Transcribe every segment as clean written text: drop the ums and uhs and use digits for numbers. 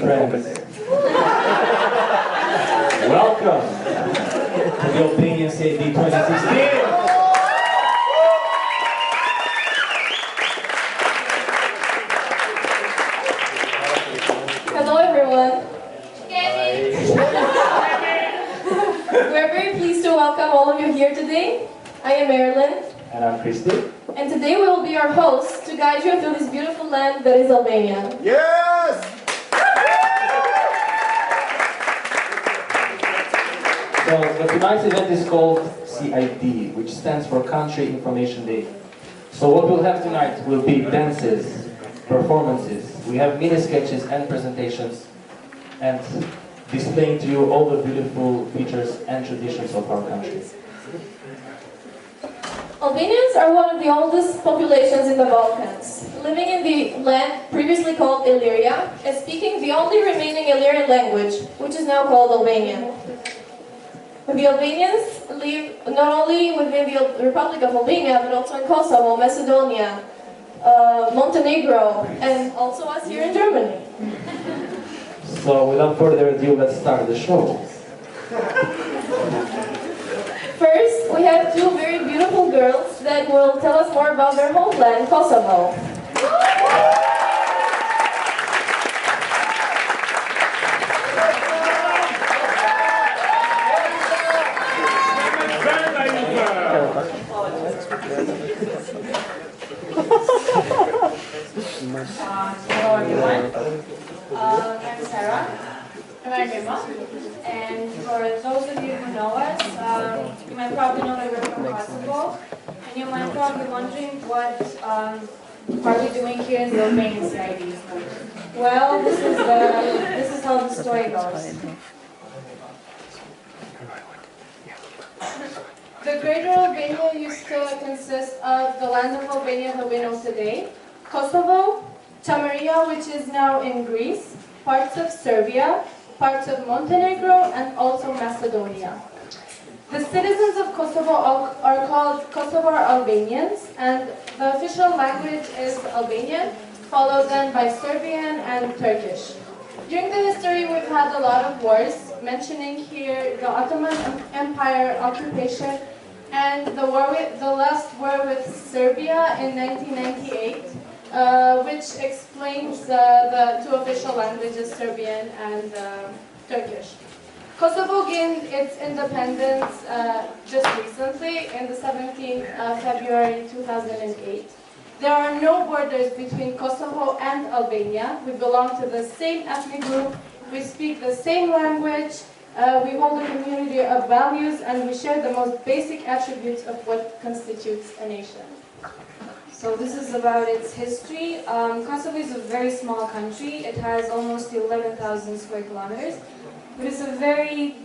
friends. Welcome to the Albanian CID 2016. Hello everyone. We're very pleased to welcome all of you here today. I am Marilyn. And I'm Christy. And today we will be your hosts to guide you through this beautiful land that is Albania. Yes! So tonight's event is called CID, which stands for Country Information Day. So what we'll have tonight will be dances, performances. We have mini sketches and presentations, and displaying to you all the beautiful features and traditions of our country. Albanians are one of the oldest populations in the Balkans, living in the land previously called Illyria, and speaking the only remaining Illyrian language, which is now called Albanian. The Albanians live not only within the Republic of Albania, but also in Kosovo, Macedonia, Montenegro, and also us here in Germany. So without further ado, let's start the show. First, we have two very beautiful girls that will tell us more about their homeland, Kosovo. Hello everyone, I'm Sarah. And I'm Emma. And for those of you who know us, you might probably know that we're from Kosovo. And you might probably be wondering what are we doing here in the Albanian CID. Well, this is how the story goes. The greater Albania used to consist of the land of Albania that we know today, Kosovo, Chameria, which is now in Greece, parts of Serbia, parts of Montenegro, and also Macedonia. The citizens of Kosovo are called Kosovar Albanians, and the official language is Albanian, followed then by Serbian and Turkish. During the history, we've had a lot of wars, mentioning here the Ottoman Empire occupation and the last war with Serbia in 1998, which explains the two official languages, Serbian and Turkish. Kosovo gained its independence just recently, in the 17th of February 2008. There are no borders between Kosovo and Albania. We belong to the same ethnic group, we speak the same language, we hold a community of values, and we share the most basic attributes of what constitutes a nation. So this is about its history. Kosovo is a very small country. It has almost 11,000 square kilometers. But it's a very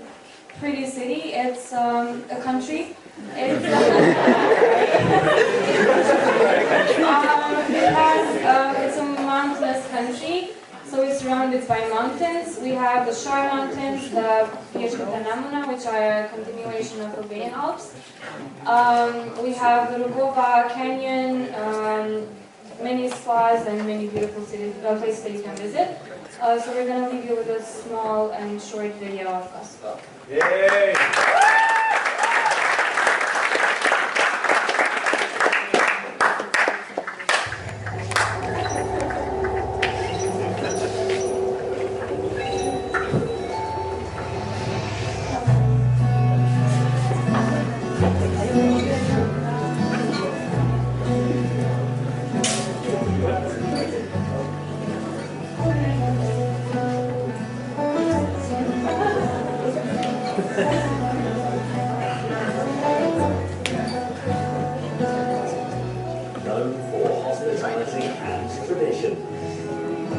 pretty city. It's a country. It's a mountainous country, so it's surrounded by mountains. We have the Shore Mountains, the Pješkota, which are a continuation of Albanian Alps. We have the Rugova Canyon, many spas, and many beautiful places that you can visit. So we're going to leave you with a small and short video of Kosovo. Yay!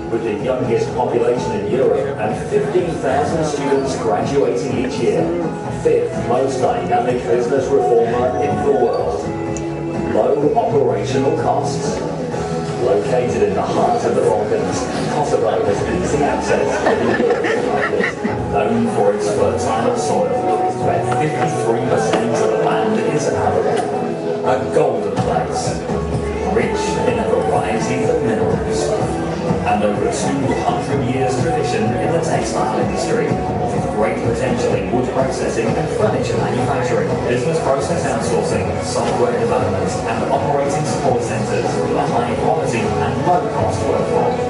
With the youngest population in Europe and 15,000 students graduating each year, fifth most dynamic business reformer in the world. Low operational costs. Located in the heart of the Balkans, Kosovo has easy access to the European market, known for its fertile soil, where 53% of the land is arable. A golden place, rich in a variety of minerals, and over 200 years tradition textile industry. Great potential in wood processing and furniture manufacturing, business process outsourcing, software development, and operating support centres with a high quality and low cost workforce.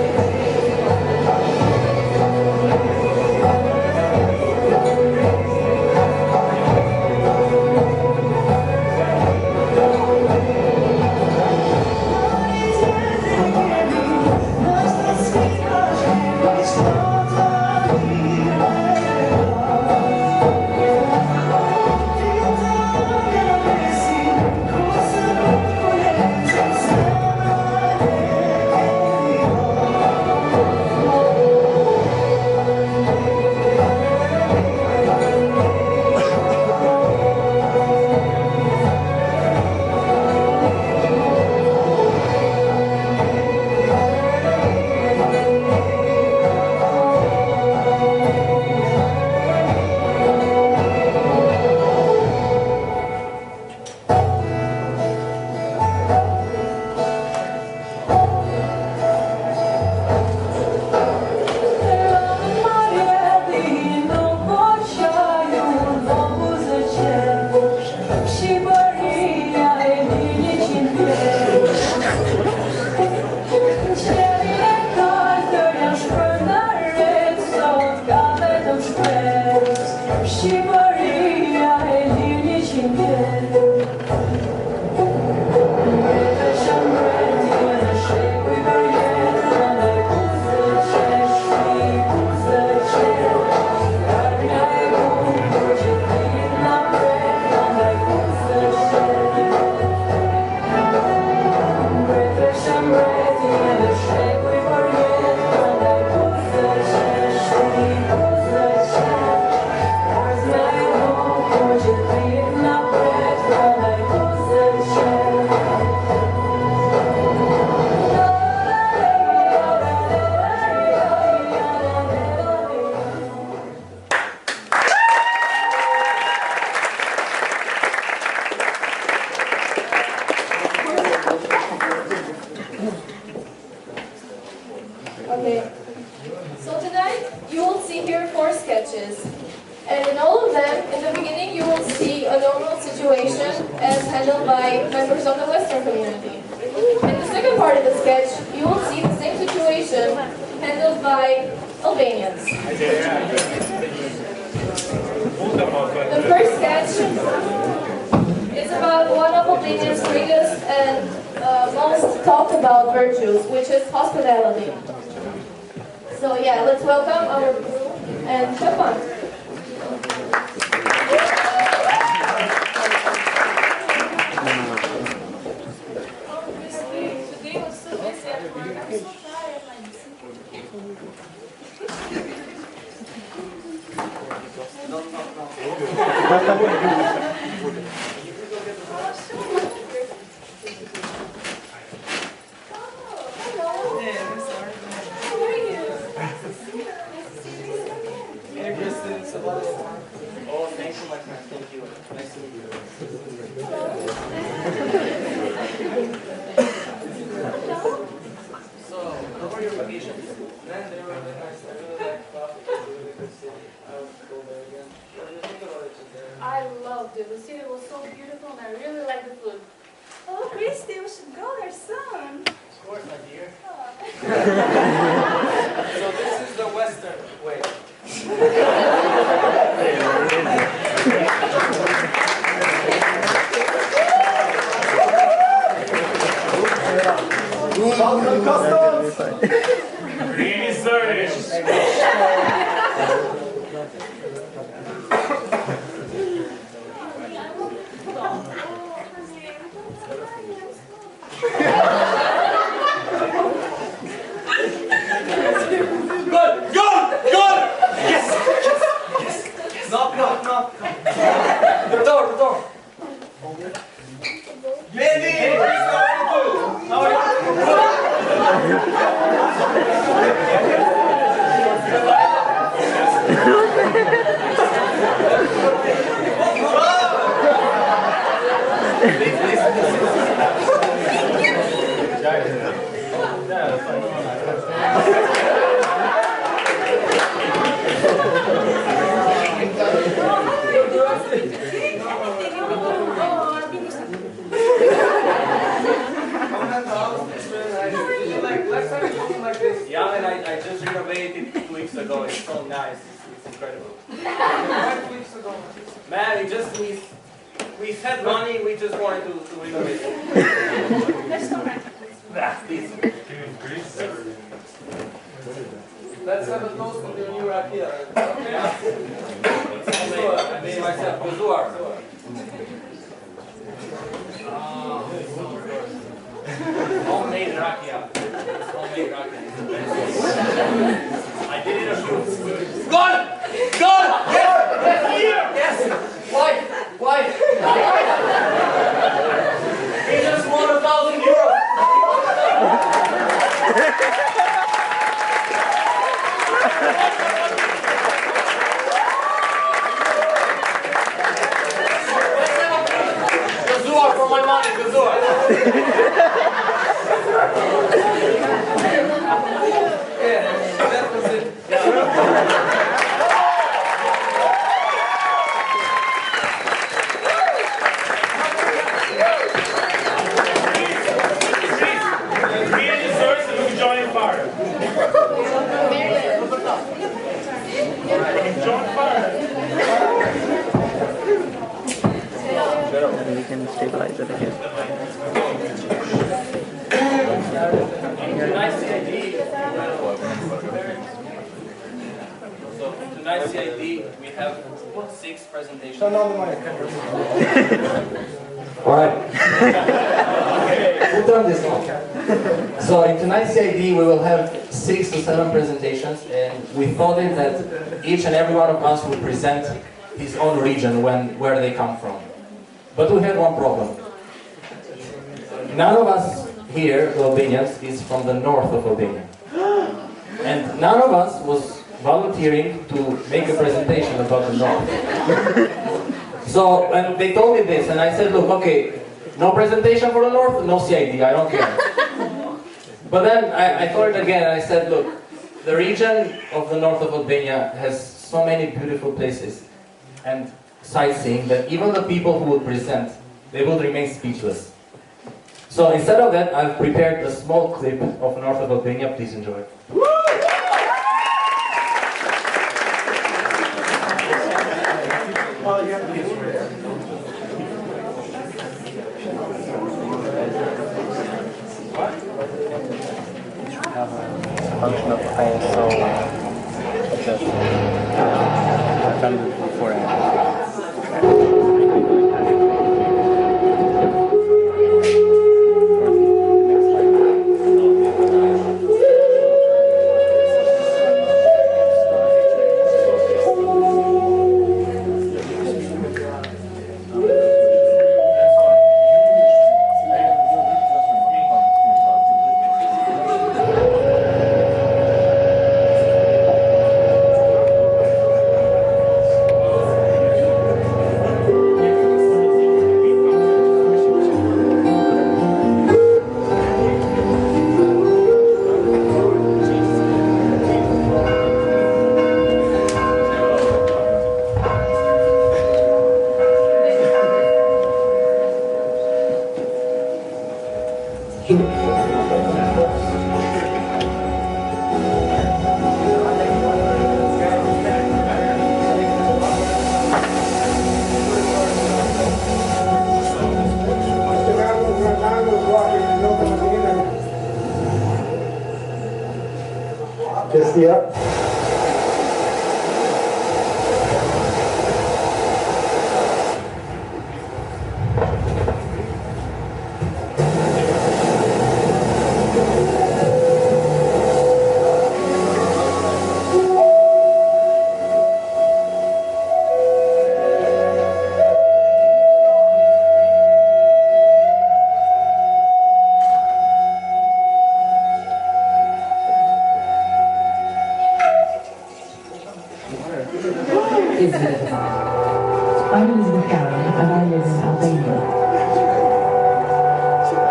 Okay, so tonight you will see here 4 sketches, and in all of them, in the beginning you will see a normal situation as handled by members of the Western community. In the second part of the sketch, you will see the same situation handled by Albanians. The first sketch is about one of Albania's greatest and most talked about virtues, which is hospitality. So yeah, let's welcome our crew and have fun. Oh, thanks so much, man. Thank you. Nice to meet you. So, how were your vacations? Man, they were really nice. I really like coffee. It's a really good city. I would go there again. What did you think about it today? I loved it. The city was so beautiful and I really liked the food. Oh, Christy, we should go there soon. Of course, my dear. Oh. So this is the Western way. Welcome, customs! Green service. Good! Yes! Knock. The door. Lady! How are you? just renovated 2 weeks ago. It's so nice. It's incredible. 5 weeks ago. Man, we had money. We just wanted to renovate it. Let's go back. Please. Let's have a toast of your new rakia. I made myself Gazor. Homemade rakia. Homemade rakia is the best. I did it a few. Gone! Gone! Yes! Yes! Here! Yes! Why? Why? He just won €1,000. Gazor for my money, Gazor! Yeah, that was it. We can stabilize it again. Tonight's CID. So tonight's CID we have 6 presentations. Alright. We'll turn this on. So in tonight's CID we will have 6 to 7 presentations, and we thought it that each and every one of us would present his own region where they come from. But we had one problem. None of us here, the Albanians, is from the north of Albania. And none of us was volunteering to make a presentation about the north. So when they told me this, and I said, look, okay, no presentation for the north, no CID, I don't care. But then I thought it again, and I said, look, the region of the north of Albania has so many beautiful places and sightseeing that even the people who would present, they would remain speechless. So instead of that, I've prepared a small clip of north of Albania. Please enjoy. Have a function of ISO adjustment. I've done this beforehand. Yep. I'm Elizabeth Garron and I live in Albania.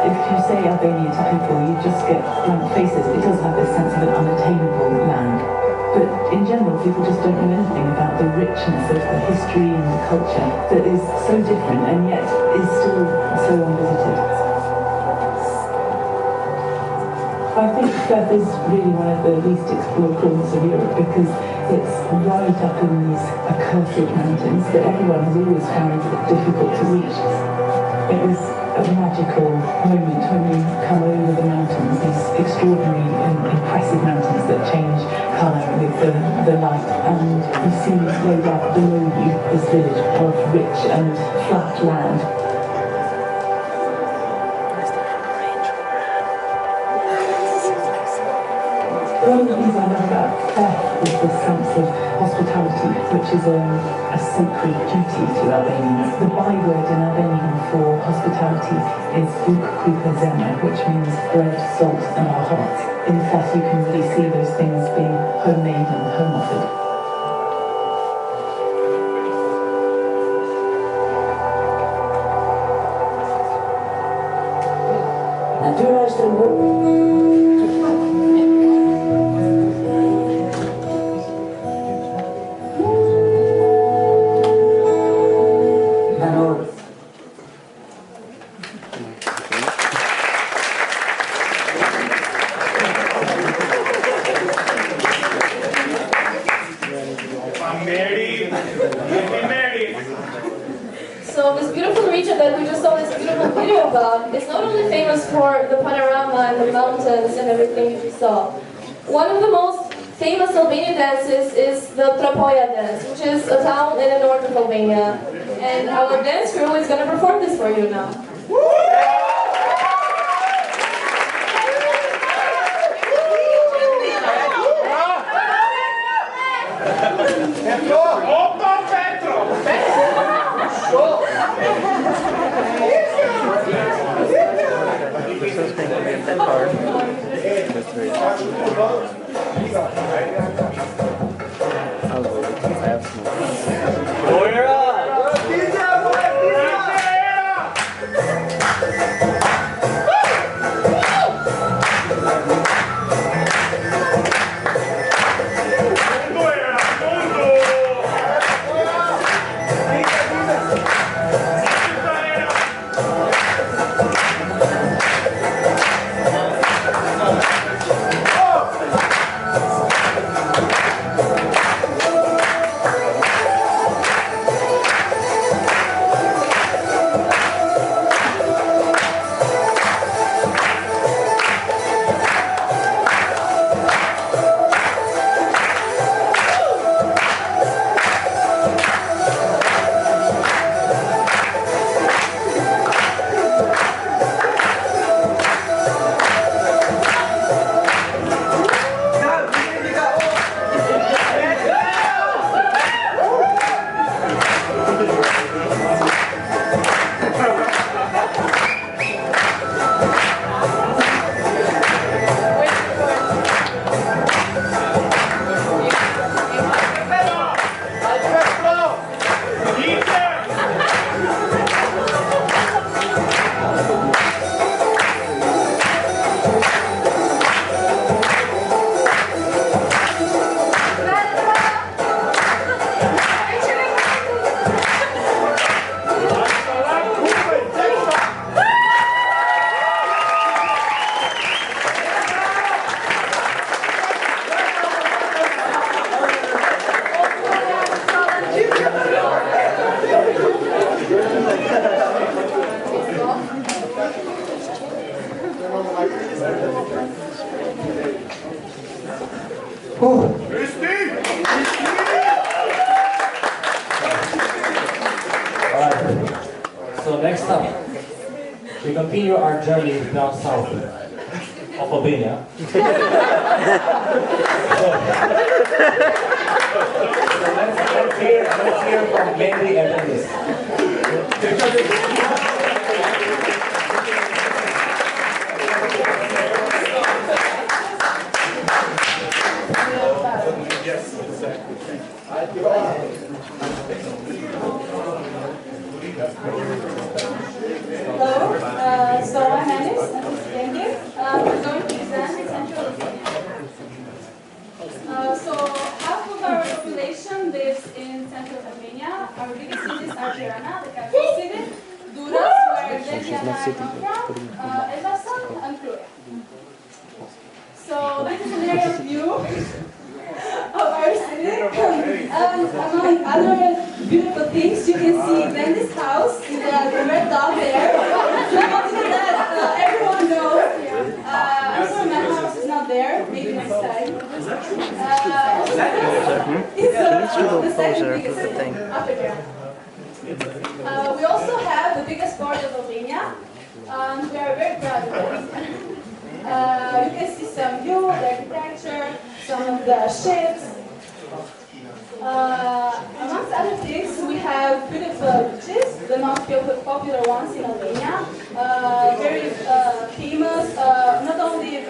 If you say Albania to people, you just get blank faces. It does have this sense of an unattainable land. But in general, people just don't know anything about the richness of the history and the culture that is so different and yet is still so unvisited. I think Steppe is really one of the least explored corners of Europe because it's right up in these accursed mountains that everyone has always found it difficult to reach. It was a magical moment when you come over the mountains, these extraordinary and impressive mountains that change colour with the light, and you see laid out below you this village of rich and flat land. One of the things I love about Theft is the sense of hospitality, which is a sacred duty to Albanians. The byword in Albanian for hospitality is Zema, which means bread, salt, and our hearts. In Theft, you can really see those things being homemade and home offered. So this beautiful region that we just saw this beautiful video about is not only famous for the panorama and the mountains and everything you just saw. One of the most famous Albanian dances is the Trapoja dance, which is a town in the north of Albania. And our dance crew is going to perform this for you now. So next up, we continue our journey down south of Albania. Let's hear from Mary and Dennis. Yes, exactly. Hello, so I'm Alice, thank you. We're going to present Central Albania. So half of our population lives in Central Albania. Our biggest cities are Tirana, the capital city, Durrës, where Delia and I come from, Elbasan, and Kruja. So this is an aerial view of our city. And among other beautiful things, you can see Glenda's house with the red dog there. Not only that, everyone knows. I'm sorry, my house is not there. Maybe next time. It's the second biggest after here. We also have the biggest port of Albania, and we are very proud of it. You can see some view, the architecture, some of the ships. Amongst other things, we have beautiful beaches, the most popular ones in Albania. Very famous, not only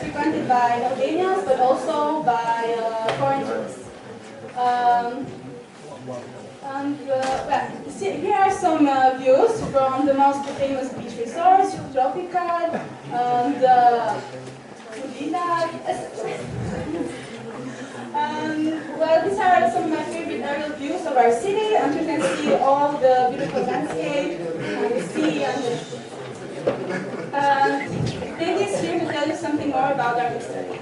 frequented by Albanians, but also by foreign tourists. Here are some views from the most famous beach resorts, Tropical and Udina. Well, these are some of my favorite aerial views of our city, and you can see all the beautiful landscape and the sea. And David is here to tell you something more about our history.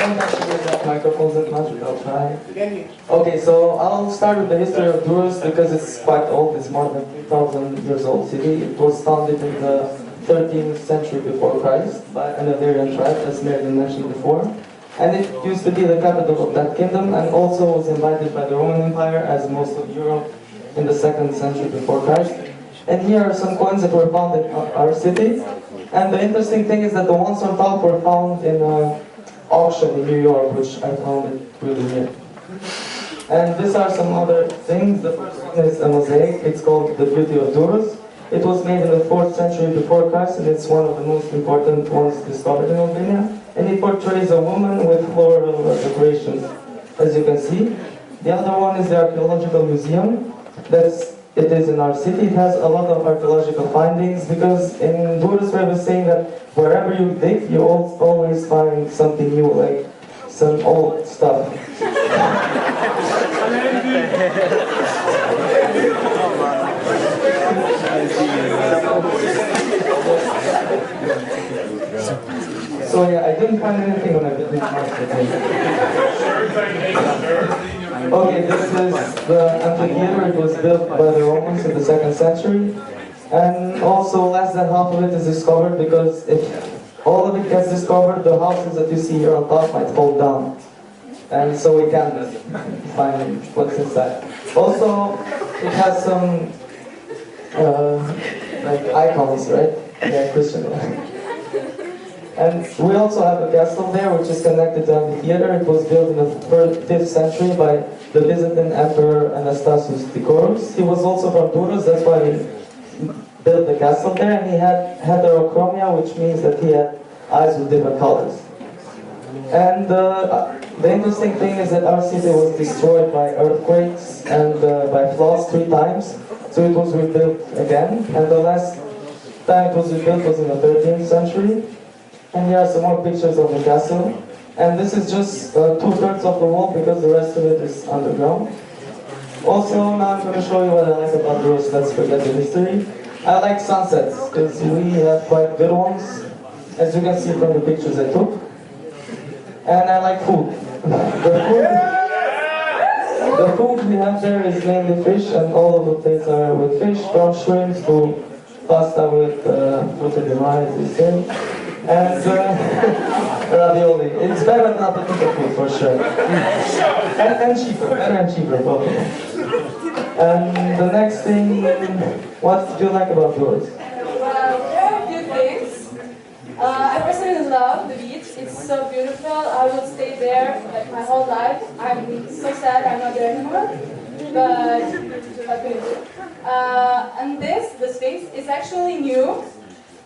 I'm not sure that microphones that much, but I'll try. Okay, so I'll start with the history of Durrës because it's quite old. It's more than 2,000 years old city. It was founded in the 13th century before Christ by an Illyrian tribe, as Mary mentioned before. And it used to be the capital of that kingdom, and also was invited by the Roman Empire, as most of Europe, in the 2nd century before Christ. And here are some coins that were found in our city. And the interesting thing is that the ones on top were found in an auction in New York, which I found it really neat. And these are some other things. The first one is a mosaic. It's called The Beauty of Durrës. It was made in the 4th century before Christ, and it's one of the most important ones discovered in Albania. And it portrays a woman with floral decorations, as you can see. The other one is the Archaeological Museum. It is in our city. It has a lot of archaeological findings, because in Durrës we have a saying that wherever you dig, you always find something new, like some old stuff. So yeah, I didn't find anything when I did this marketing. Okay, this is the amphitheater. It was built by the Romans in the 2nd century. And also less than half of it is discovered, because if all of it gets discovered, the houses that you see here on top might fall down. And so we can't find what's inside. Also, it has some like icons, right? Yeah, Christian. And we also have a castle there, which is connected to the amphitheater. It was built in the 5th century by the Byzantine Emperor Anastasius Dicoros. He was also from Durrës, that's why he built the castle there, and he had heterochromia, which means that he had eyes with different colors. And the interesting thing is that our city was destroyed by earthquakes and by floods 3 times, so it was rebuilt again. And the last time it was rebuilt was in the 13th century. And here are some more pictures of the castle. And this is just 2/3 of the wall, because the rest of it is underground. Also, now I'm going to show you what I like about Durrës. Let's forget the history. I like sunsets, because we have quite good ones, as you can see from the pictures I took. And I like food. The food we have there is mainly fish, and all of the plates are with fish, from shrimp to pasta with fruta di mare, as they say. And ravioli. It's better than appetite food, for sure. And cheaper, better and cheaper, both of them. And the next thing, what do you like about Durrës? Well, there are a few things. I personally love the beach. It's so beautiful. I would stay there like my whole life. I'm so sad I'm not there anymore. But what can you do? And the space is actually new.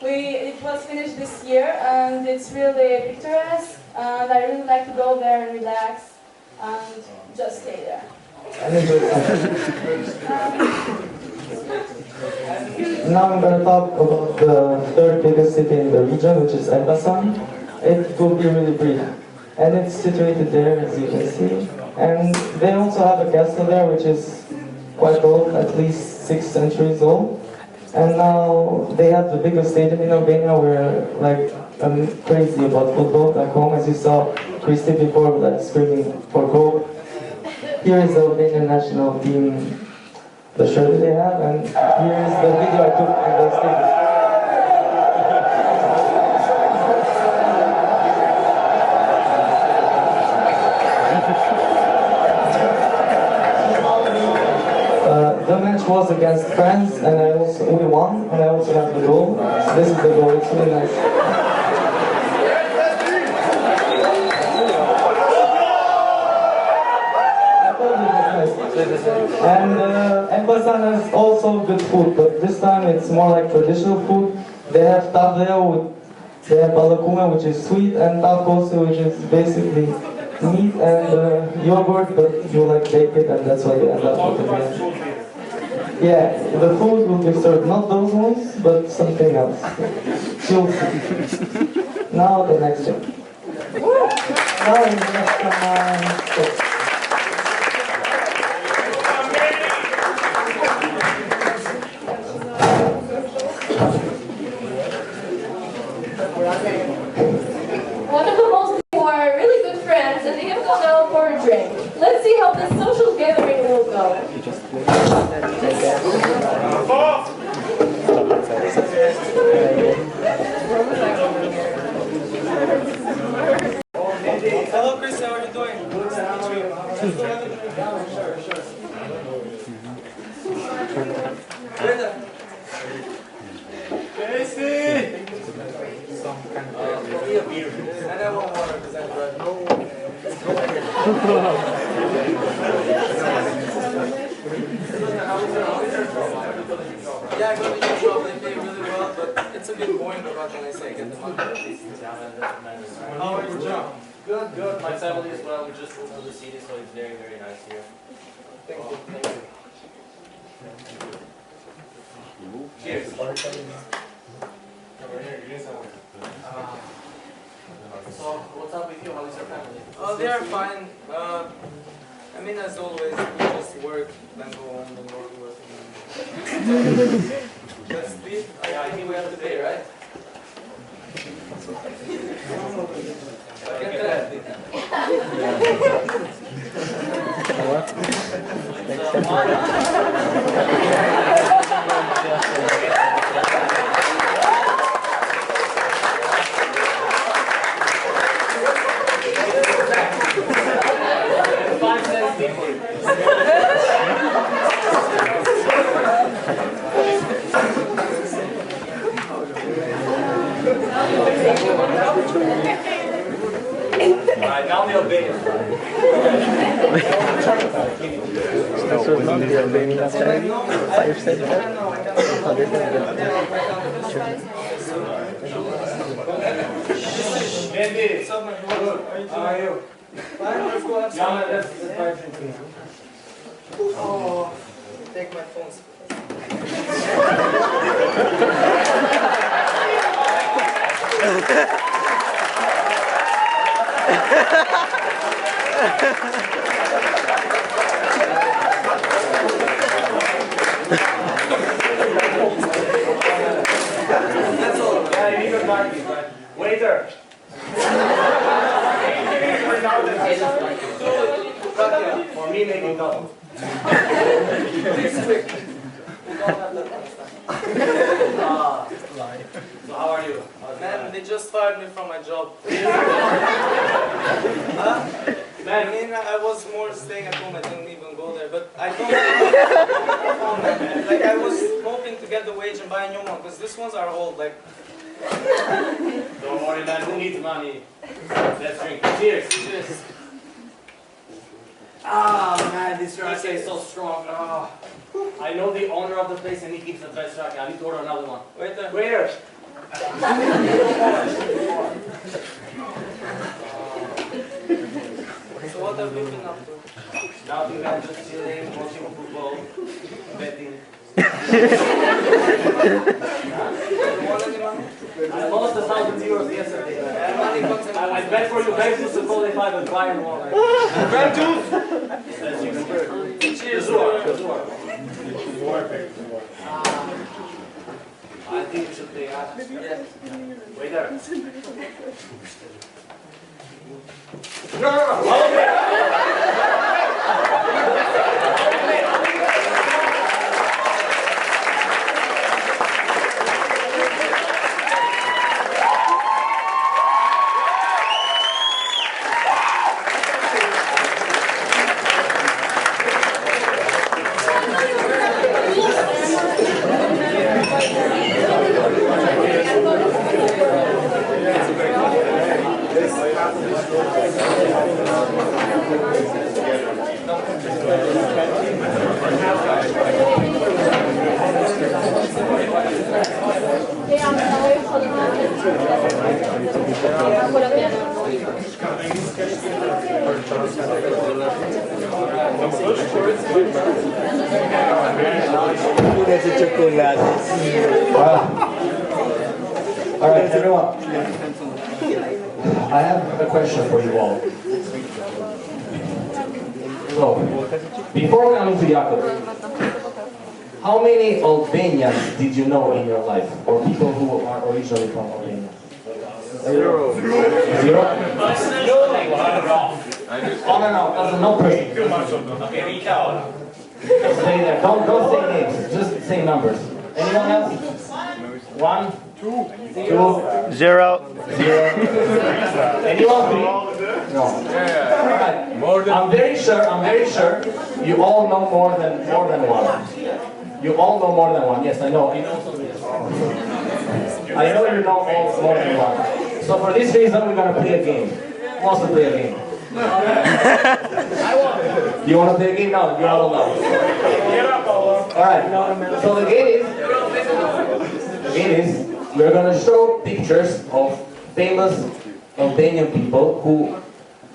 It was finished this year, and it's really picturesque, and I really like to go there and relax and just stay there. Now I'm going to talk about the 3rd biggest city in the region, which is Elbasan. It will be really brief. And it's situated there, as you can see. And they also have a castle there, which is quite old, at least 6 centuries old. And now they have the biggest stadium in Albania. We're like crazy about football back home, as you saw Christy before, like screaming for goal. Here is the Albanian national team, the shirt that they have, and here is the video I took in the stadium. The match was against France, and we won, and I also have the goal. This is the goal, it's really nice. And Elbasan has also good food, but this time it's more like traditional food. They have tavleo, they have balakume, which is sweet, and tacos, which is basically meat and yogurt, but you like bake it, and that's why you end up with it. Yeah, the food will be served, not those ones, but something else. You'll see. Now the next one. Now the next one. One of the most who are really good friends, and they have gone out for a drink. Let's see how this social gathering will go. Hello, Chris. How are you doing? Good to meet you. Casey! And I want water because I'm red. Yeah, I go to your job. They pay really well, but it's a bit boring about when I say I get the money. How are your job? Good, good. My family as well. We just moved to the city, so it's very, very nice here. Thank you. Thank you. Cheers. So, what's up with you? How is your family? Oh, they are fine. I mean, as always, we just work, then go home, then work. That's it. Yeah, I think we have to pay, right? Alright, now the Albanian. This was not the Albanian side. 5 cents. Andy, how are you? Fine, let's go have Yeah, some. man, that's fine drinking. Oh, take my phones. That's all. Yeah, you need a market, right? Waiter! For me, making double. Please quick. We don't have that much time. So how are you? Man, they just fired me from my job. Man, I mean, I was more staying at home. I didn't even go there, but I don't. Like I was hoping to get the wage and buy a new one because these ones are old. Like. don't worry, man. Who needs money? Let's drink. Cheers. Cheers. Ah, man, this raki is so strong. Ah. I know the owner of the place and he keeps the best raki. I need to order another one. Waiter. Waiter! So what have you been up to? Nothing, man. Just chilling, watching football, betting. You want any money? I lost 1,000 euros yesterday. Yeah, money comes in. I bet for Juventus to qualify and Bayern won. Juventus! Cheers. Zor. Wait there. All right, everyone. I have a question for you all. So, before coming to Jacobs, how many Albanians did you know in your life, or people who are originally from Albania? Zero? Oh no person. Okay, Rita ora. Stay there. Don't say names. Just say numbers. Anyone else? 1, 2, 0. Anyone? 3? No. Right. I'm very sure you all know more than one. You all know more than one. Yes, I know. I know you know all more than one. So for this reason, we're gonna play a game. Who wants to play a game? You want to play a game now? You're all allowed. Alright, so the game is we're gonna show pictures of famous Albanian people who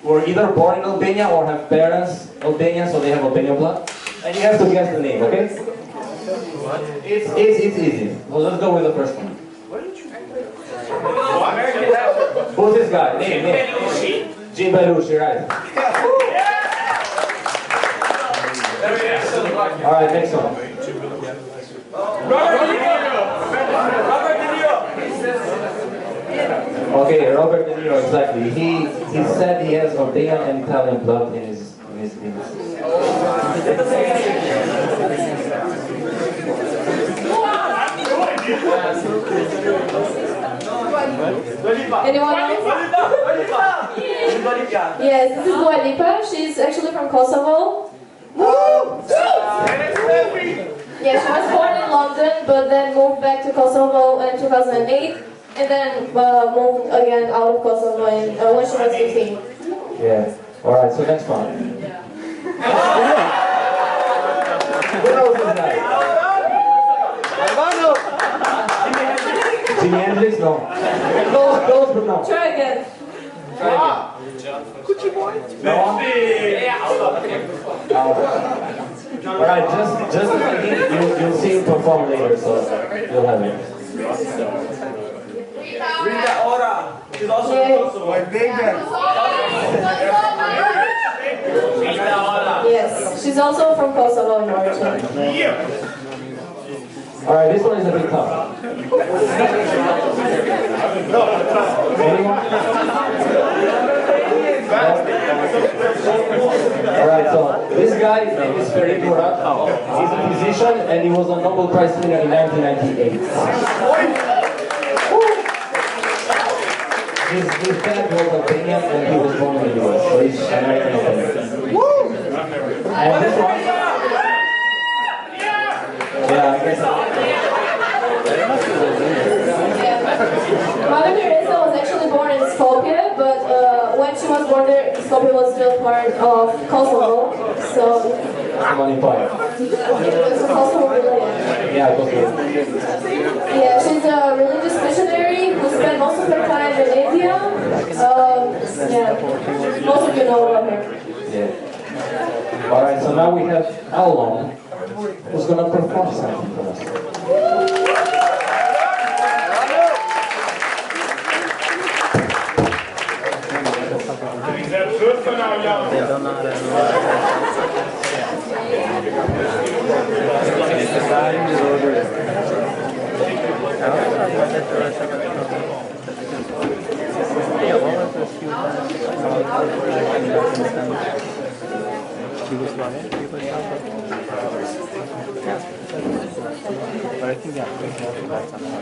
were either born in Albania or have parents Albanian, so they have Albanian blood. And you have to guess the name, okay? It's easy. Well, let's go with the first one. Who's this guy? Name. Jim Belushi, right? Alright, next one. Okay, Robert De Niro, exactly. He said he has Albanian and Italian blood in his veins. Anyone else? Yes, this is Dua Lipa. She's actually from Kosovo. Yeah, she was born in London, but then moved back to Kosovo in 2008, and then moved again out of Kosovo when she was 15. Yeah. Alright, so next one. Who knows this guy? Jimi Hendrix? No. Close, but no. Try again. No one? Alright, just you'll see him perform later, so you'll have it. Rita ora. She's also from Kosovo. Yes, she's also from Kosovo in origin. Alright, this one is a bit tough. Anyone? Alright, so this guy, his name is Ferit Murat. He's a musician and he was a Nobel Prize winner in 1998. His dad was Albanian and he was born in the US, so he's American Albanian. And this one? Yeah, I guess. Mother Teresa was actually born in Skopje, but when she was born there, Skopje was still part of Kosovo, so... Kosovo religion. Yeah, Kosovo. Yeah, she's a religious missionary who spent most of her time in India. Yeah, most of you know about her. Yeah. Alright, so now we have Alon, who's gonna perform something for us. think yeah, we can also back something.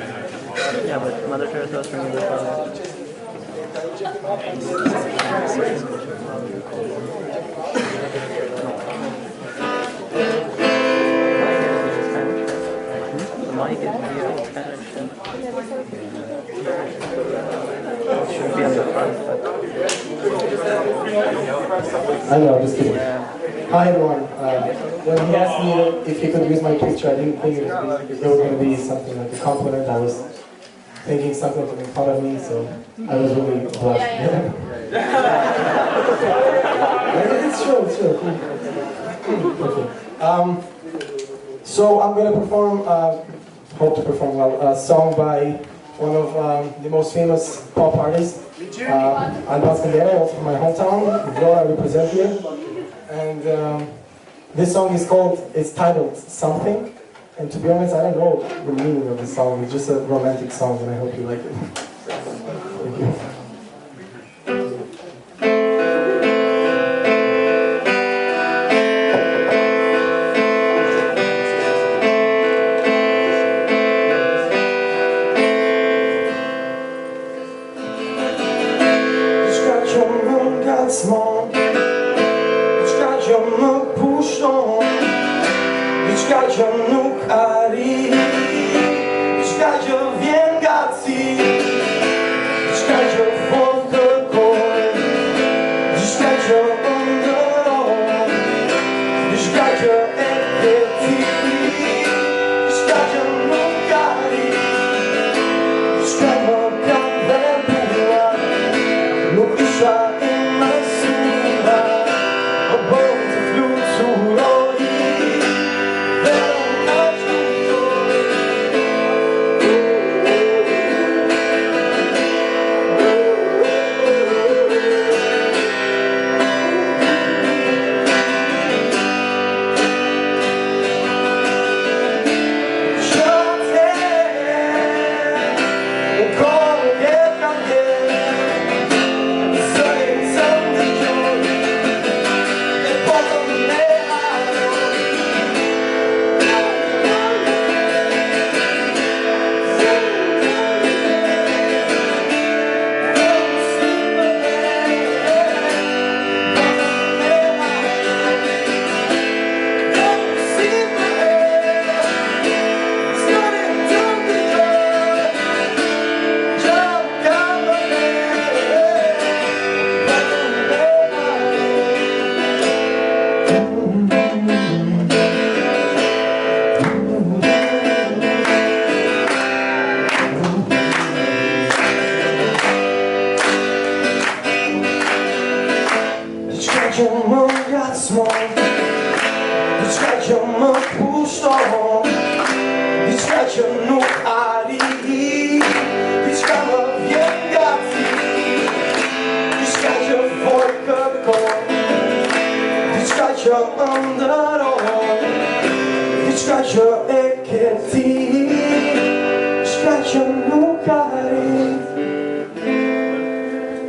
Yeah, but Mother Teresa was from the mic is really Spanish. It should be on the front, but... I know, I'm just kidding. Hi everyone. When he asked me if he could use my picture, I didn't think it was going to be something like a compliment. I was thinking something to make fun of me, so I was really blushed. It's true, it's true. Okay. So I'm going to perform, hope to perform well, a song by one of the most famous pop artists, Albanian, also from my hometown, Vlora, I represent here. And this song is it's titled Something. And to be honest, I don't know the meaning of the song. It's just a romantic song, and I hope you like it. Thank you.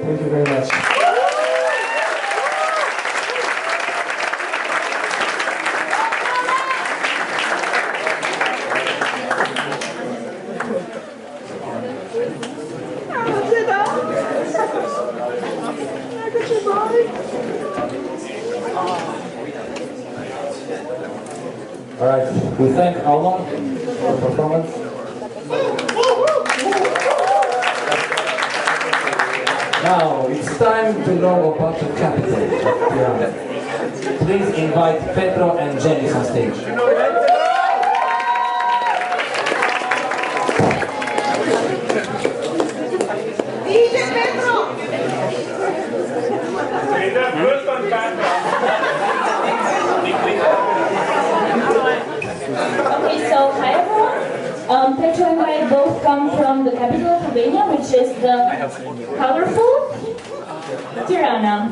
Thank you very much. All right, we thank Alma for the performance. Now, it's time to know about the capital. Yeah. Please invite Petro and Jenny on stage. Okay, so hi everyone. Petro and I both come from the capital of Albania, which is the colorful Tirana.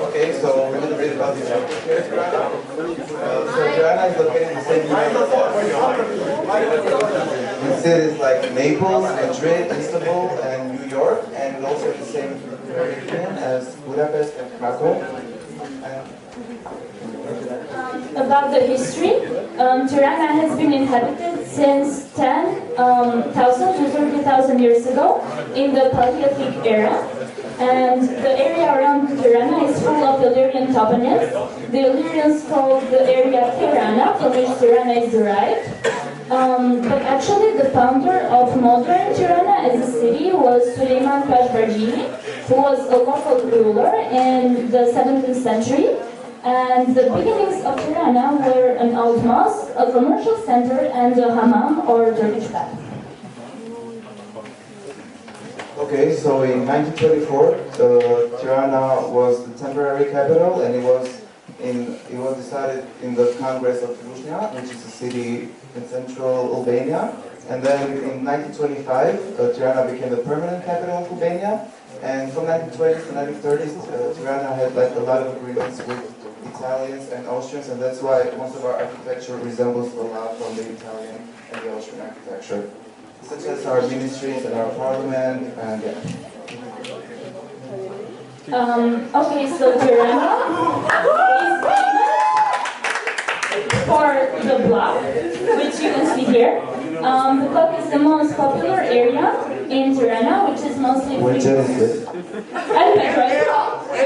Okay, so a little bit about the geography of Tirana. So Tirana is located in the same area in cities like Naples, Madrid, Istanbul, and New York, and also in the same region as Budapest and Krakow. About the history, Tirana has been inhabited since 10,000 to 30,000 years ago in the Paleolithic era. And the area around Tirana is full of Illyrian toponyms. The Illyrians called the area Tirana, from which Tirana is derived. But actually the founder of modern Tirana as a city was Süleyman Kashbarjini, who was a local ruler in the 17th century. And the beginnings of Tirana were an old mosque, a commercial center, and a hammam or Turkish bath. Okay, so in 1924, Tirana was the temporary capital, and it was decided in the Congress of Luzhnja, which is a city in central Albania. And then in 1925, Tirana became the permanent capital of Albania. And from 1920s to 1930s, Tirana had like a lot of agreements with Italians and Austrians, and that's why most of our architecture resembles a lot from the Italian and the Austrian architecture, such as our ministries and our parliament, and yeah. Okay, so Tirana is famous for the block, which you can see here. The block is the most popular area in Tirana, which is mostly free. Which is it?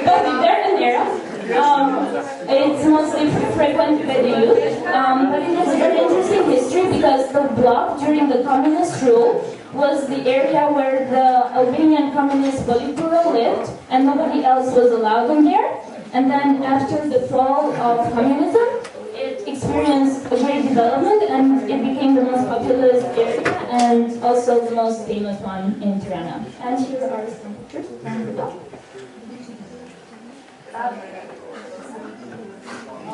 Both there and there. It's mostly frequented by the youth, but it has a very interesting history because the block during the communist rule was the area where the Albanian Communist Politburo lived, and nobody else was allowed in there. And then after the fall of communism, it experienced a great development, and it became the most populous area and also the most famous one in Tirana. And here are some pictures from the block.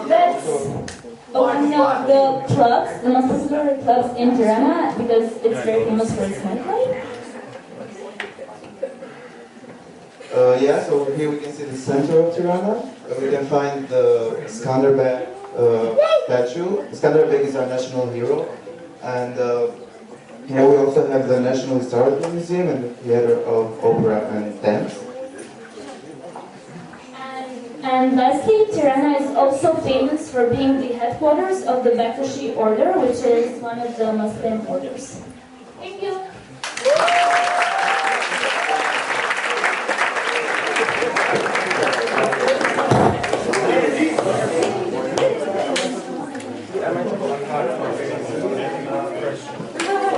That's one of the clubs, the most popular clubs in Tirana, because it's very famous for its nightlife. Yeah, so here we can see the center of Tirana. We can find the Skanderbeg statue. Skanderbeg is our national hero. And here we also have the National Historical Museum and the Theater of Opera and Dance. And lastly, Tirana is also famous for being the headquarters of the Bektashi order, which is one of the Muslim orders. Thank you.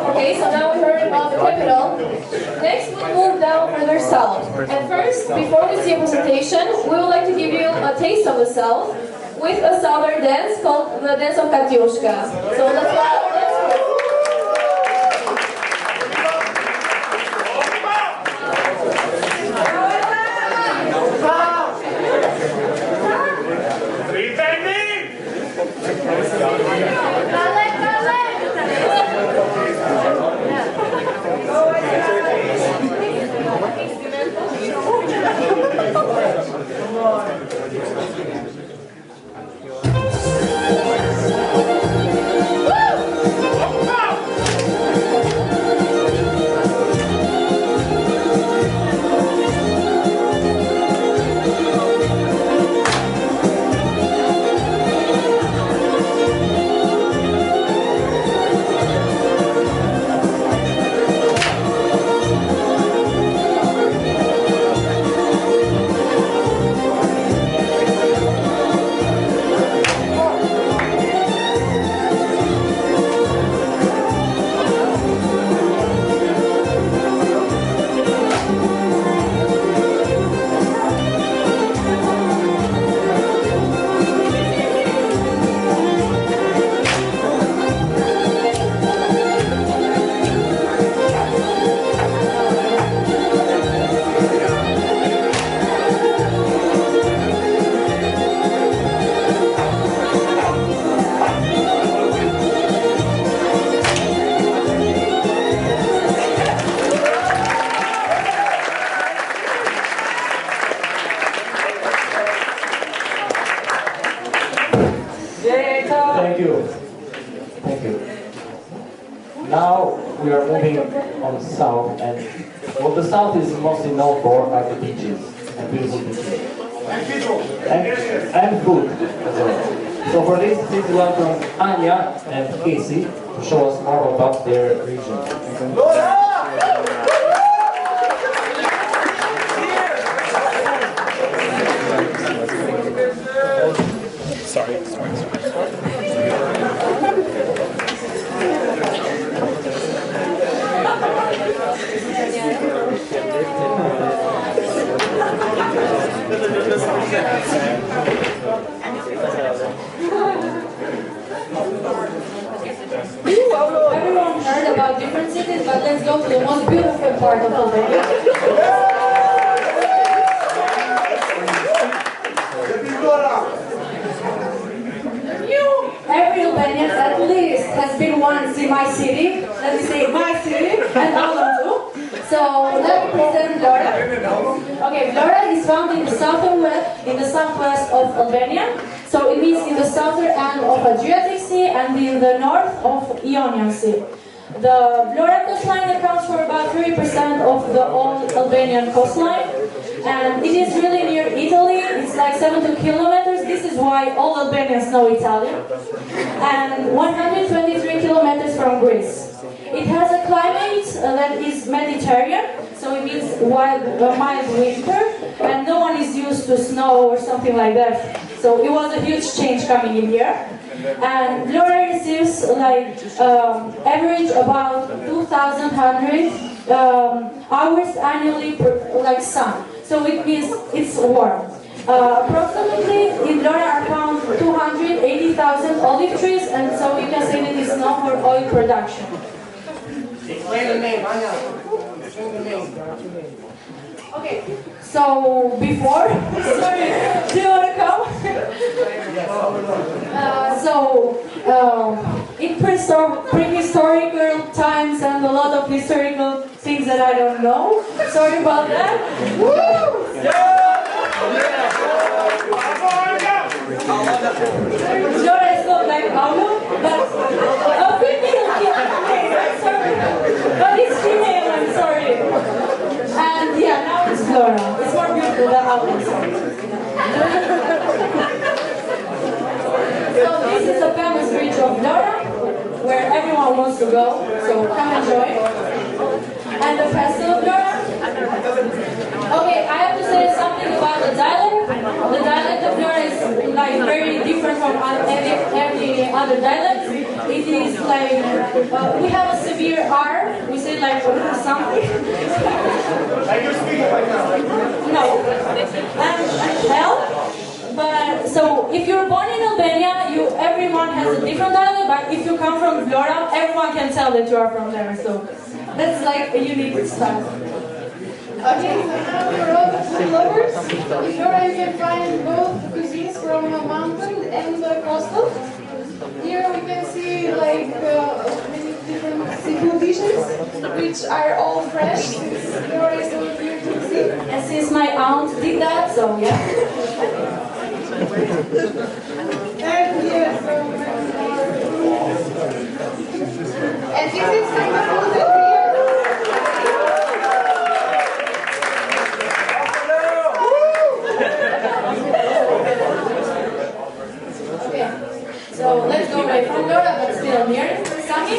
Okay, so now we heard about the capital. Next, we'll move down further south. And first, before we see a presentation, we would like to give you a taste of the south with a southern dance called the dance of Katyushka. So let's go our dance group. Thank you. Thank you. Now we are moving on south, and what the south is mostly known for are the beaches and beautiful beaches. and food as well. So for this, please welcome Anya and Casey to show us more about their region. Everyone heard about different cities, but let's go to the most beautiful part of Albania. Every Albanian at least has been once in my city. Let me say my city, and Alban too. So let me present Vlora. Okay, Vlora is found in the southwest of Albania. So it means in the southern end of Adriatic Sea and in the north of Ionian Sea. The Vlora coastline accounts for about 3% of the whole Albanian coastline. And it is really near Italy. It's like 70 kilometers. This is why all Albanians know Italian. And 123 kilometers from Greece. It has a climate that is Mediterranean, so it means mild winter, and no one is used to snow or something like that. So it was a huge change coming in here. And Vlora receives like average about 2,100 hours annually per like sun. So it means it's warm. Approximately in Vlora are found 280,000 olive trees, and so you can say that it's known for oil production. Explain the name, Anya. Explain the name. Okay, so before, sorry, do you want to come? In prehistorical times and a lot of historical things that I don't know. Sorry about that. Woo! Vlora is not like Paulo, but a female kid. Sorry, but it's female. I'm sorry. And yeah, now it's Vlora. It's more beautiful than Paulo. So this is the famous bridge of Vlora, where everyone wants to go. So come enjoy. And the festival of Vlora. Okay, I have to say something about the dialect. The dialect of Vlora is like very different from every other dialect. It is like we have a severe R. We say like something. Like you're speaking right now. No. And hell. But so if you're born in Albania, everyone has a different dialect. But if you come from Vlora, everyone can tell that you are from there. So that's like a unique style. Okay, so now for all the food lovers, in Vlora you can find both cuisines from the mountain and the coastal. Here we can see like many different seafood dishes, which are all fresh since Vlora is over here to the sea. And since my aunt did that, so yeah. And yeah, so many more. And this is some of the food that we have. So let's go right from Vlora, but still near Sami.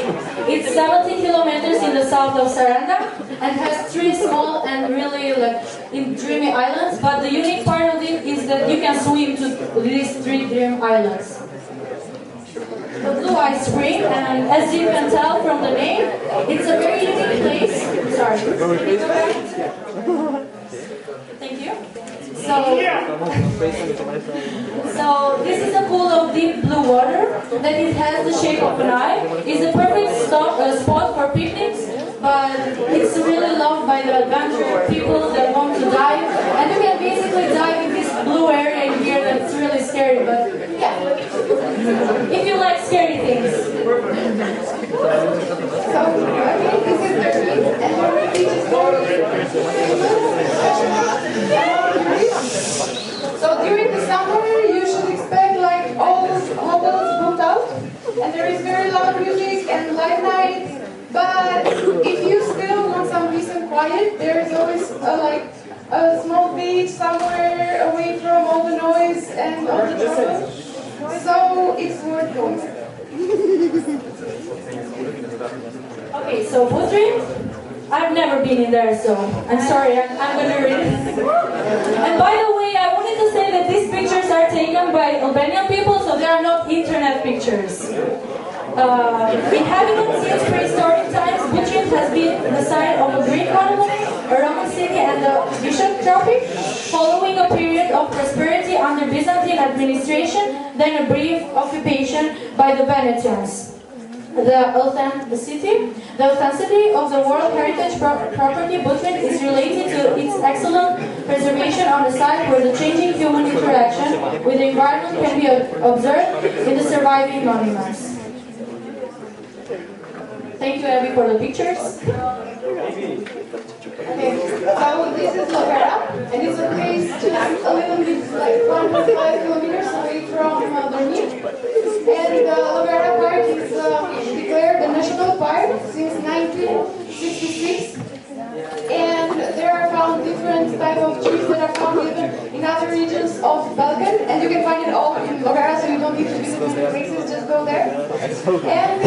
It's 70 kilometers in the south of Saranda and has 3 small and really dreamy islands. But the unique part of it is that you can swim to these 3 dream islands. The Blue Ice Spring, and as you can tell from the name, it's a very unique place. Sorry. Thank you. So this is a pool of deep blue water that it has the shape of an eye. It's a perfect spot for picnics, but it's really loved by the adventure people that want to dive. And you can basically dive in this blue area in here that's really scary, but yeah, if you like scary things. So, okay, this is the beach, and the beach is So during the summer, you should expect like all hotels booked out, and there is very loud music and light nights. But if you still want some peace and quiet, there is always a small beach somewhere away from it's worth going there. Okay, so Budrin, I've never been in there, so I'm sorry, I'm gonna read it. And by the way, I wanted to say that these pictures are taken by Albanian people, so they are not internet pictures. Inhabited since prehistoric times, Budrin has been the site of a Greek colony, a Roman city, and a bishop tropic, following a period of prosperity under Byzantine administration, then a brief occupation by the Venetians. The authenticity of the World Heritage property Budrin is related to its excellent preservation on a site where the changing human interaction with the environment can be observed in the surviving monuments. Thank you, Abby, for the pictures. Okay, so this is Logara, and it's a place just a little bit like 1.5 kilometers away from Dornir. And Logara Park is declared a national park since 1966. And there are found different types of trees that are found even in other regions of Balkan. And you can find it all in Logara, so you don't need to visit many places, just go there. And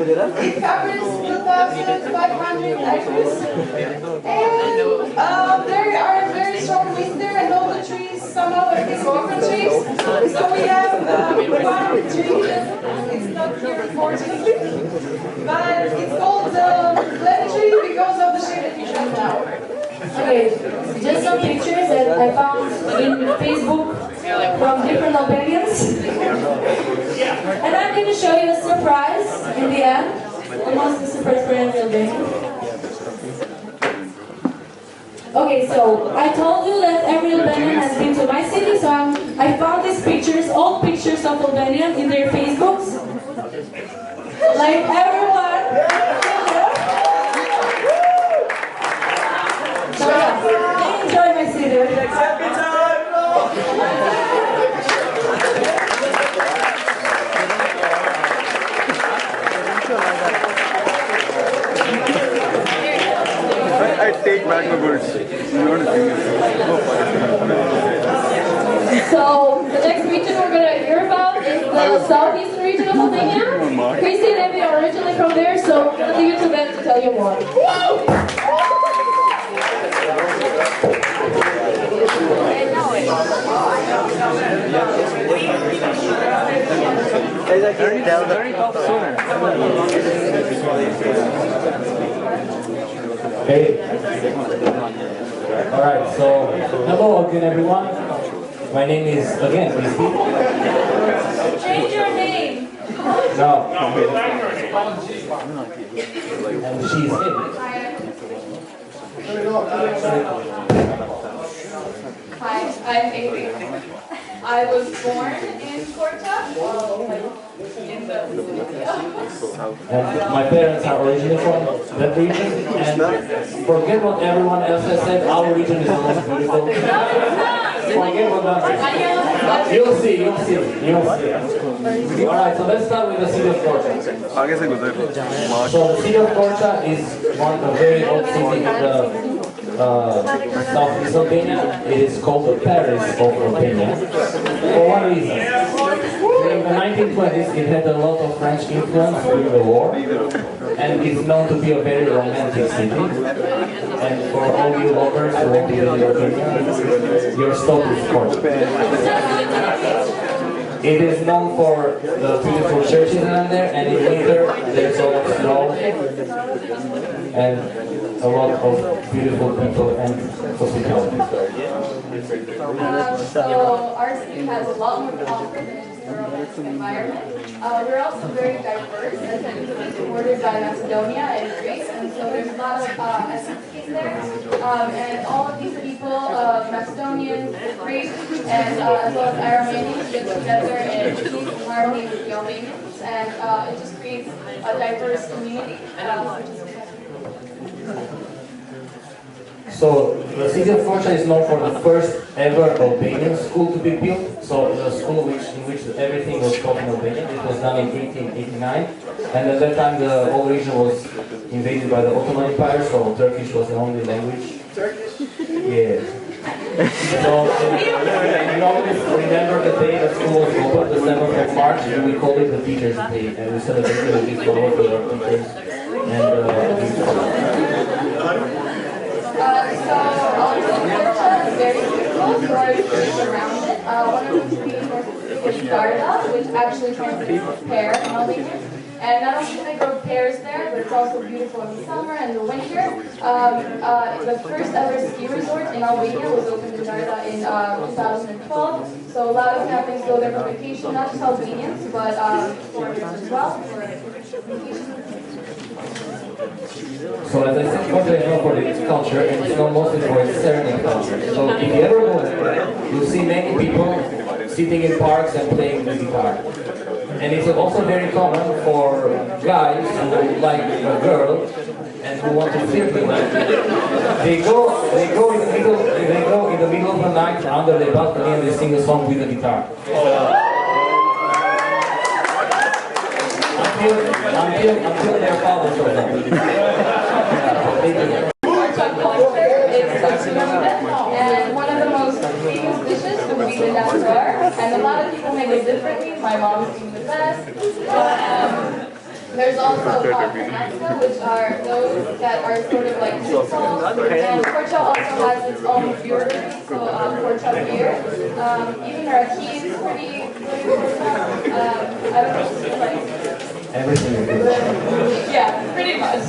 it covers 2,500 acres, and there are very strong winds there, and all the trees somehow are these different trees. So we have one tree that it's not here unfortunately, but it's called the lemon tree because of the shape that you have now. Okay, just some pictures that I found in Facebook from different Albanians. And I'm going to show you a surprise in the end. Almost a surprise for every Albanian. Okay, so I told you that every Albanian has been to my city, so I found these pictures, old pictures of Albanians in their Facebooks. Like everyone. So yeah, they enjoy my city. I take back my words. So, the next region we're going to hear about is the southeastern region of Albania. Christy and Emmy are originally from there, so I'll leave it to them to tell you more. Okay. Alright, so hello again everyone. My name is again Christy. Change your name. No. And she's it. Hi, I'm Amy. I was born in Korta, in the And my parents are originally from that region, and forget what everyone else has said, our region is the most beautiful. Forget what that is. You'll see. Alright, so let's start with the city of Korta. So the city of Korta is one of the very old cities in the Southeast Albania. It is called the Paris of Albania for one reason. In the 1920s, it had a lot of French influence during the war, and it's known to be a very romantic city. And for all you lovers who want to visit Albania, your stop is Korta. It is known for the beautiful churches around there, and in winter there's a lot of snow and a lot of beautiful people and hospitality. So our city has a lot more to offer than just a romantic environment. We're also very diverse, as it's bordered by Macedonia and Greece, and so there's a lot of ethnicities there. And all of these people, Macedonians, Greeks, and as well as Aromanians, live together in peace and harmony with the Albanians, and it just creates a diverse community, which is So the city of Foča is known for the first ever Albanian school to be built. So the school in which everything was taught in Albanian. It was done in 1889, and at that time the whole region was invaded by the Ottoman Empire, so Turkish was the only language. Turkish? Yeah. So we always remember the day that school was opened, the 7th of March, and we call it the Teachers' Day, and we celebrated with this for all of our teachers. And Foča is very beautiful, so our church around it. One of the being is Garda, which actually translates pear in Albanian. And not only do they grow pears there, but it's also beautiful in the summer and the winter. The first ever ski resort in Albania was opened in Garda in 2012. So a lot of families go there for vacation, not just Albanians, but foreigners as well for vacation. so as I said, Foča is known for its culture, and it's known mostly for its serenade culture. So if you ever go there, you'll see many people sitting in parks and playing the guitar. And it's also very common for guys who like a girl and who want to flirt with her. They go in the middle of the night under the balcony and they sing a song with the guitar. Until their father shows up. And one of the most famous dishes would be the dasar, and a lot of people make it differently. My mom's doing the best. There's also panasa, which are those that are sort of like meatballs. And Foča also has its own brewery, so Foča beer. Even raki is pretty important. I don't know if it's like... Everything is good. Yeah, pretty much.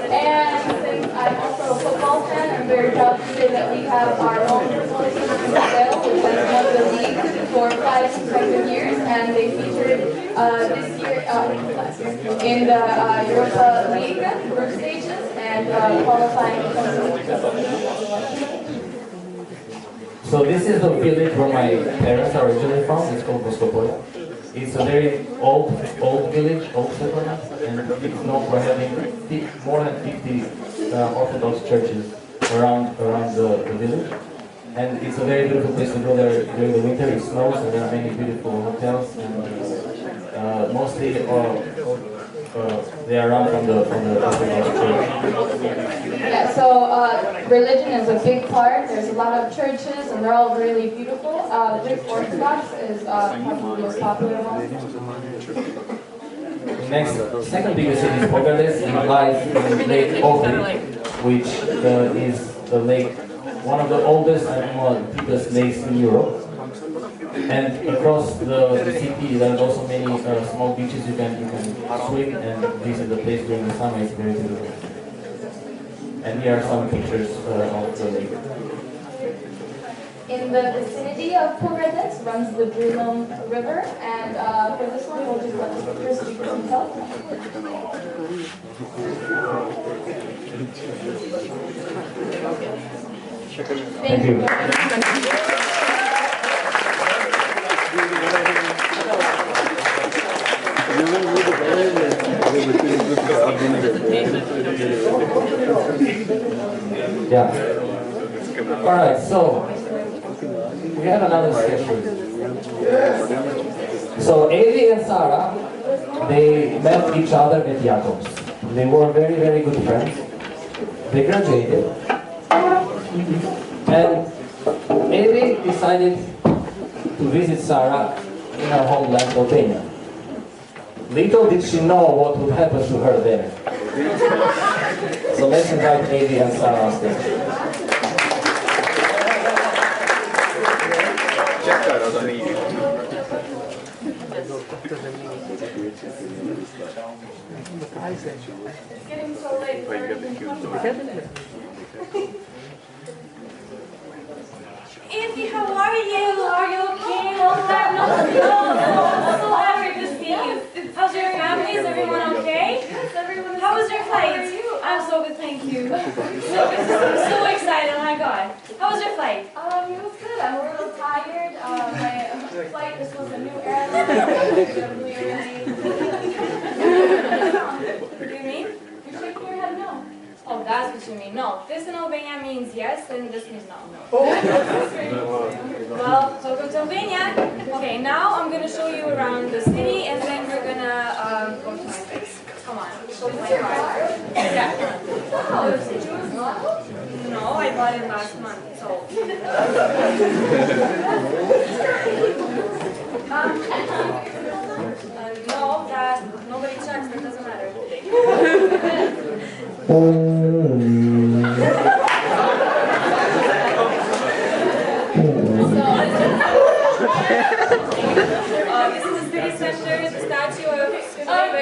And since I'm also a football fan, I'm very proud to say that we have our own football team in Brazil, which has won the league for 5 consecutive years, and they featured this year, last year, in the Europa League group stages and qualifying for So this is the village where my parents are originally from. It's called Boskopoja. It's a very old village, old settlement, and it's known for having more than 50 Orthodox churches around the village. And it's a very beautiful place to go there during the winter. It snows, and there are many beautiful hotels. And mostly they are run from the Orthodox church. Yeah, so religion is a big part. There's a lot of churches, and they're all really beautiful. Greek Orthodox is probably the most popular one. Next, second biggest city is Pogradec. It lies in Lake Ohrid, which is the lake, one of the oldest and one deepest lakes in Europe. And across the city, there are also many small beaches you can swim and visit the place during the summer. It's very beautiful. And here are some pictures of the lake. In the vicinity of Pogradec runs the Bremen River, and for this one, we'll just let the speaker speak for himself. Thank you. Yeah. All right, so we have another schedule. So Avi and Sarah, they met each other at Jacobs. They were very, very good friends. They graduated. And Avi decided to visit Sarah in her homeland, Albania. Little did she know what would happen to her there. So let's invite Avi and Sarah on stage. It's getting so late. Auntie, how are you? Are you okay? Long time no see. So happy to see you. How's your family? Is everyone okay? Yes, everyone. How was your flight? I'm so good, thank you. I'm so excited, oh my god. How was your flight? It was good. I'm a little tired. My flight, this was a new airline. What do you mean? You're shaking your head no. Oh, that's what you to me. No, this in Albania means yes, and this means no. Well, welcome to Albania. Okay, now I'm gonna show you around the city, and then we're gonna go to my face. Come on, show me my car. Yeah. No, I bought it last month. So. No, that nobody checks. That doesn't matter. This is the city center, the statue of Siddharth.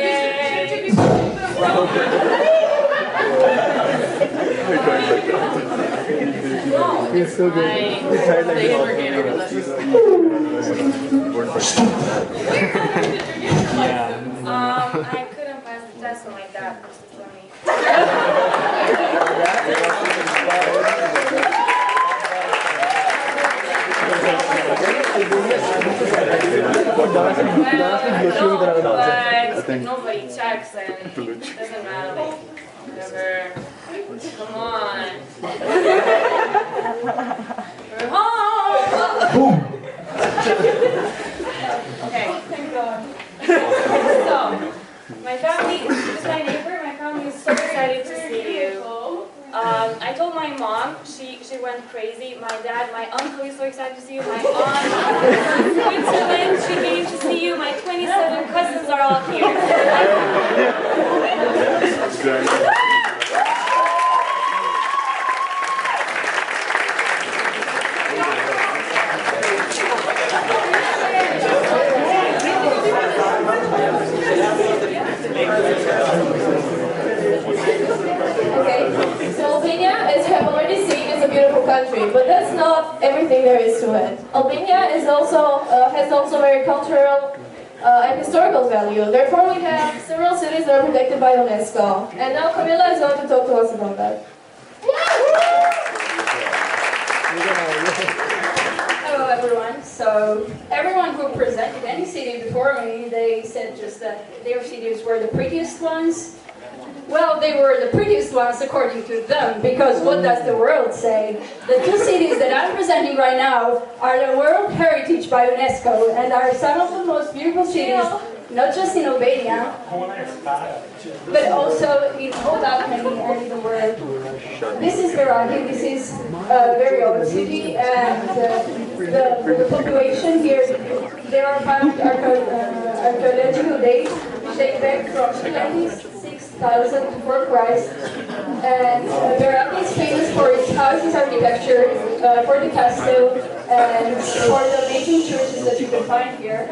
It's so good. It's hard like I couldn't pass the test, so my dad was to tell me. But nobody checks and it doesn't matter. Whatever. Come on. We're home. Okay. Thank God. So, my family, this is my neighbor, my family is so excited to see you. I told my mom, she went crazy. My dad, my uncle is so excited to see you. My aunt from Switzerland, she came to see you. My 27 cousins are all here. Okay, so Albania, as you have already seen, is a beautiful country, but that's not everything there is to it. Albania is also has also very cultural and historical value. Therefore, we have several cities that are protected by UNESCO. And now Camila is going to talk to us about that. Hello everyone. So everyone who presented any city before me, they said just that their cities were the prettiest ones. Well, they were the prettiest ones according to them, because what does the world say? The two cities that I'm presenting right now are the World Heritage by UNESCO and are some of the most beautiful cities, not just in Albania, but also in all Balkany and in the world. This is Verani, this is a very old city, and the population here, there are found archaeological dates which date back from 26,000 before Christ. And Verani is famous for its houses architecture, for the castle, and for the amazing churches that you can find here.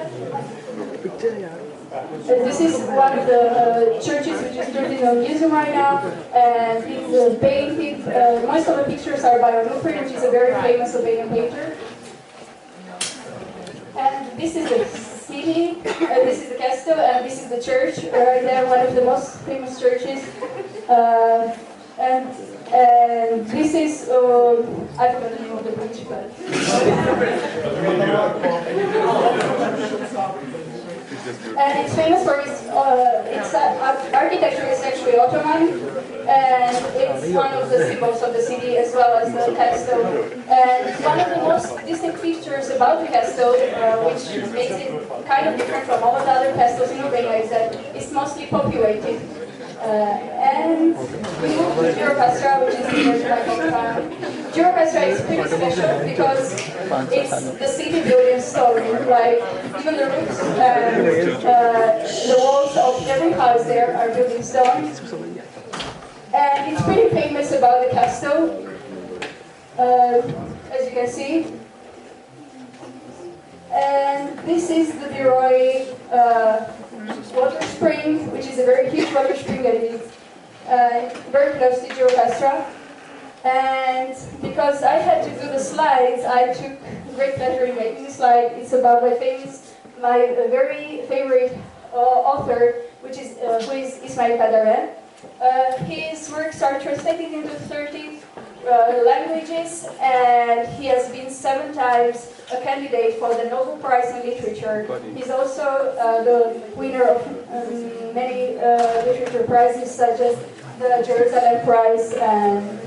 This is one of the churches which is currently in a museum right now, and it's painted. Most of the pictures are by Onufri, which is a very famous Albanian painter. And this is the city, this is the castle, and this is the church. Right there, one of the most famous churches. And this is, I forgot the name of the bridge, but... And it's famous for its architecture is actually Ottoman, and it's one of the symbols of the city as well as the castle. And one of the most distinct features about the castle, which makes it kind of different from all of the other castles in Albania, is that it's mostly populated. And we moved to Jacobs, which is the my hometown. Jacobs is pretty special because it's the city building story. Like even the roofs and the walls of every house there are built in stone. And it's pretty famous about the castle, as you can see. And this is the Biroi water spring, which is a very huge water spring that is very close to Jacobs. And because I had to do the slides, I took great pleasure in making the slide. It's about my very favorite author, which is who is Ismail Kadare. His works are translated into 30 languages, and he has been 7 times a candidate for the Nobel Prize in Literature. He's also the winner of many literature prizes, such as the Jerusalem Prize, and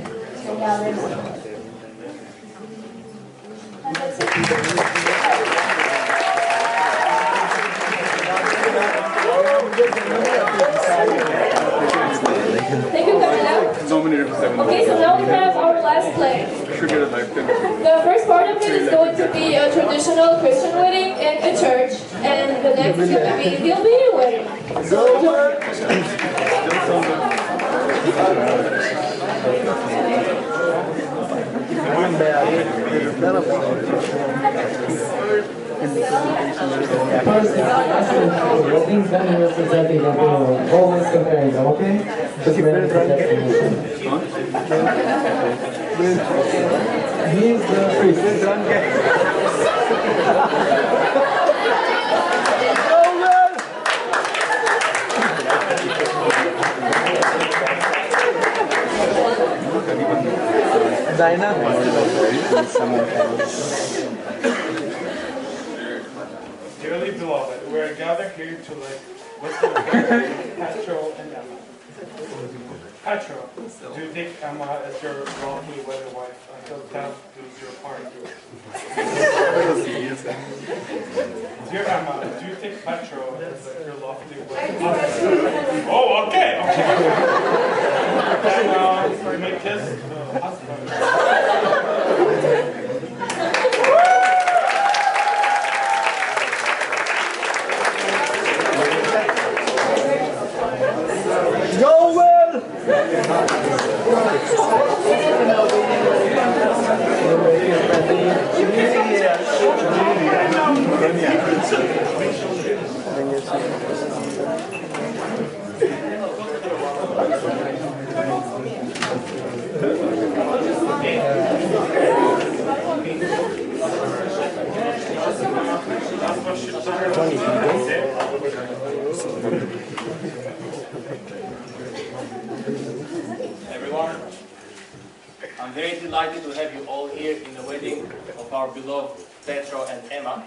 yeah, and that's it. Thank you, Camila. Okay, so now we have our last play. The first part of it is going to be a traditional Christian wedding in a church, and the next is going to be the Albanian wedding. First, what things then representing always comparing them, okay? Just remember that definition. He's the priest. Dearly beloved, we are gathered here to what's the word? Petro and Emma. Petro, do you take Emma as your lawfully wedded wife until death do your part? Dear Emma, do you take Petro as your lawfully wedded wife? Oh, okay. And you may kiss the husband. Everyone, I'm very delighted to have you all here in the wedding of our beloved Petro and Emma.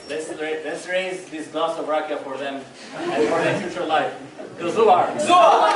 Let's raise this glass of rakia for them and for their future life. To Zuar! Zuar!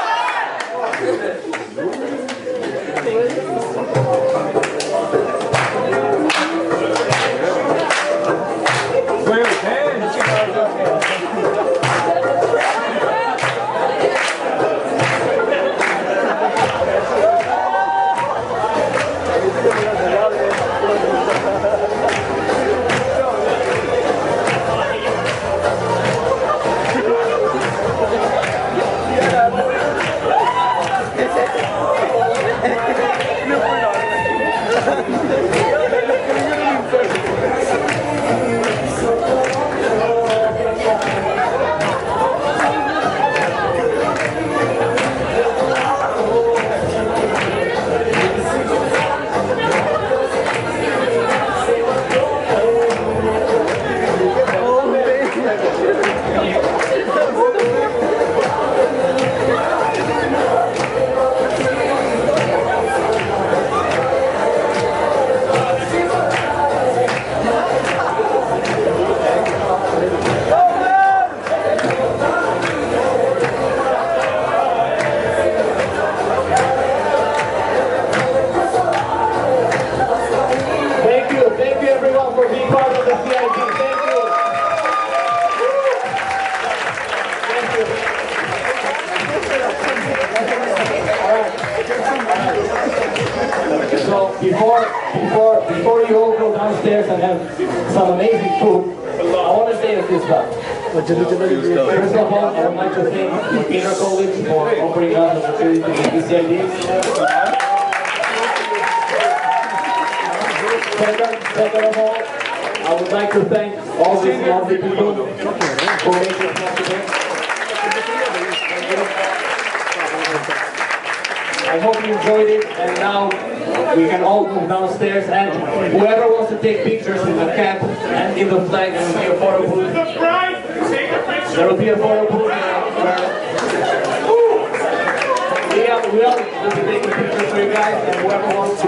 Thank you everyone for being part of the CID. Thank you. Thank you. Alright. So before you all go downstairs and have some amazing food, I want to say a few stuff. First of all, I would like to thank Peter College for offering us the opportunity to make this CID. Second of all, I would like to thank all these lovely people who make it possible. I hope you enjoyed it, and now we can all move downstairs, and whoever wants to take pictures in the cap and in the flag, there will be a photo booth. There will be a photo booth we all will be taking pictures for you guys, and whoever wants to